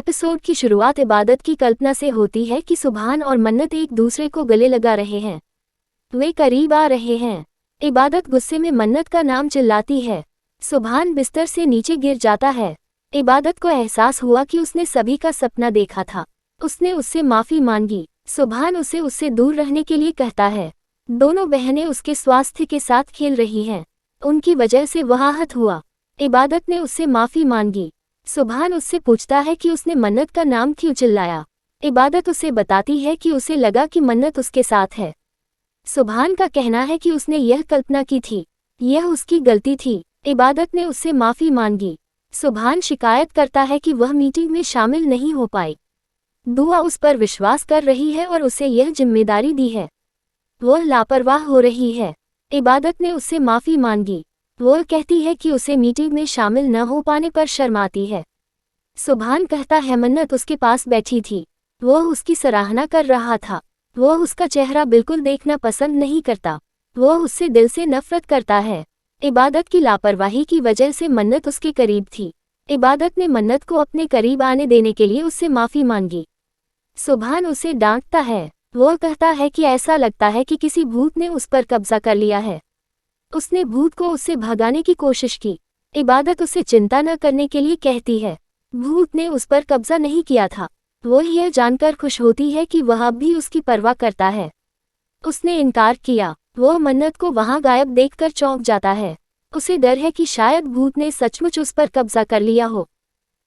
Episode की शुरुआत इबादत की कल्पना से होती है कि सुभान और मन्नत एक दूसरे को गले लगा रहे हैं। वे करीब आ रहे हैं। इबादत गुस्से में मन्नत का नाम चिल्लाती है। सुभान बिस्तर से नीचे गिर जाता है। इबादत को एहसास हुआ कि उसने सभी का सपना देखा था। उसने उससे माफ़ी मांगी। सुभान उसे उससे दूर रहने के लिए कहता है। दोनों बहनें उसके स्वास्थ्य के साथ खेल रही हैं। उनकी वजह से वह आहत हुआ। इबादत ने उससे माफ़ी मांगी। सुभान उससे पूछता है कि उसने मन्नत का नाम क्यों चिल्लाया। इबादत उसे बताती है कि उसे लगा कि मन्नत उसके साथ है। सुभान का कहना है कि उसने यह कल्पना की थी। यह उसकी गलती थी। इबादत ने उससे माफ़ी मांगी। सुभान शिकायत करता है कि वह मीटिंग में शामिल नहीं हो पाई। दुआ उस पर विश्वास कर रही है और उसे यह जिम्मेदारी दी है। वह लापरवाह हो रही है। इबादत ने उससे माफ़ी मांगी। वह कहती है कि उसे मीटिंग में शामिल न हो पाने पर शर्माती है। सुभान कहता है मन्नत उसके पास बैठी थी। वह उसकी सराहना कर रहा था। वह उसका चेहरा बिल्कुल देखना पसंद नहीं करता। वह उससे दिल से नफरत करता है। इबादत की लापरवाही की वजह से मन्नत उसके करीब थी। इबादत ने मन्नत को अपने करीब आने देने के लिए उससे माफ़ी मांगी। सुभान उसे डांटता है। वह कहता है कि ऐसा लगता है कि किसी भूत ने उस पर कब्जा कर लिया है। उसने भूत को उससे भगाने की कोशिश की। इबादत उसे चिंता न करने के लिए कहती है। भूत ने उस पर कब्जा नहीं किया था। वह यह जानकर खुश होती है कि वह अब भी उसकी परवाह करता है। उसने इनकार किया। वह मन्नत को वहां गायब देखकर चौंक जाता है। उसे डर है कि शायद भूत ने सचमुच उस पर कब्जा कर लिया हो।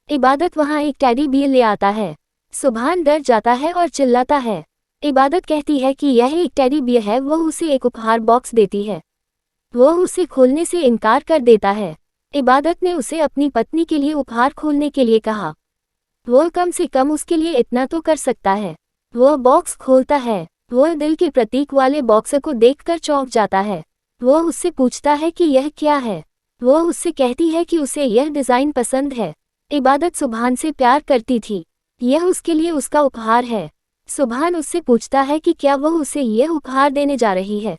इबादत वहां एक टेडी बियर ले आता है। सुभान डर जाता है और चिल्लाता है। इबादत कहती है कि यह एक टेडी बियर है। वह उसे एक उपहार बॉक्स देती है। वह उसे खोलने से इनकार कर देता है। इबादत ने उसे अपनी पत्नी के लिए उपहार खोलने के लिए कहा। वह कम से कम उसके लिए इतना तो कर सकता है। वह बॉक्स खोलता है। वह दिल के प्रतीक वाले बॉक्स को देखकर चौंक जाता है। वह उससे पूछता है कि यह क्या है। वह उससे कहती है कि उसे यह डिज़ाइन पसंद है। इबादत सुभान से प्यार करती थी। यह उसके लिए उसका उपहार है। सुभान उससे पूछता है कि क्या वह उसे यह उपहार देने जा रही है।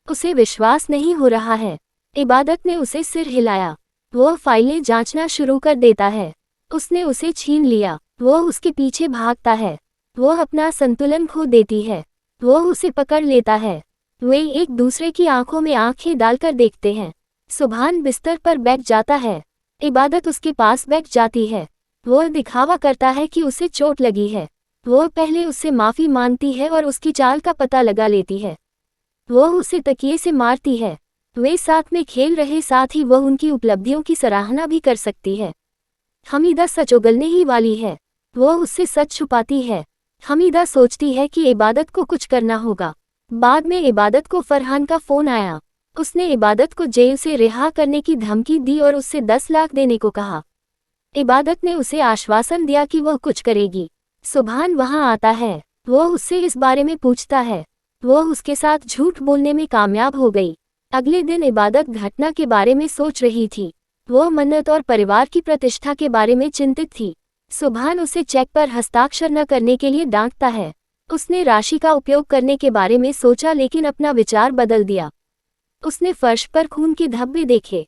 उसे विश्वास नहीं हो रहा है। इबादत ने उसे सिर हिलाया। वह फाइलें जांचना शुरू कर देता है। उसने उसे छीन लिया। वह उसके पीछे भागता है। वह अपना संतुलन खो देती है। वह उसे पकड़ लेता है। वे एक दूसरे की आंखों में आंखें डालकर देखते हैं। सुभान बिस्तर पर बैठ जाता है। इबादत उसके पास बैठ जाती है। वह दिखावा करता है कि उसे चोट लगी है। वह पहले उससे माफ़ी मांगती है और उसकी चाल का पता लगा लेती है। वह उसे तकिए से मारती है। वे साथ में खेल रहे, साथ ही वह उनकी उपलब्धियों की सराहना भी कर सकती है। हमीदा सच उगलने ही वाली है। वह उससे सच छुपाती है। हमीदा सोचती है कि इबादत को कुछ करना होगा। बाद में इबादत को फरहान का फ़ोन आया। उसने इबादत को जेल से रिहा करने की धमकी दी और उससे 10 लाख देने को कहा। इबादत ने उसे आश्वासन दिया कि वह कुछ करेगी। सुभान वहां आता है। वह उससे इस बारे में पूछता है। वह उसके साथ झूठ बोलने में कामयाब हो गई। अगले दिन इबादत घटना के बारे में सोच रही थी। वह मन्नत और परिवार की प्रतिष्ठा के बारे में चिंतित थी। सुभान उसे चेक पर हस्ताक्षर न करने के लिए डांटता है। उसने राशि का उपयोग करने के बारे में सोचा लेकिन अपना विचार बदल दिया। उसने फर्श पर खून के धब्बे देखे।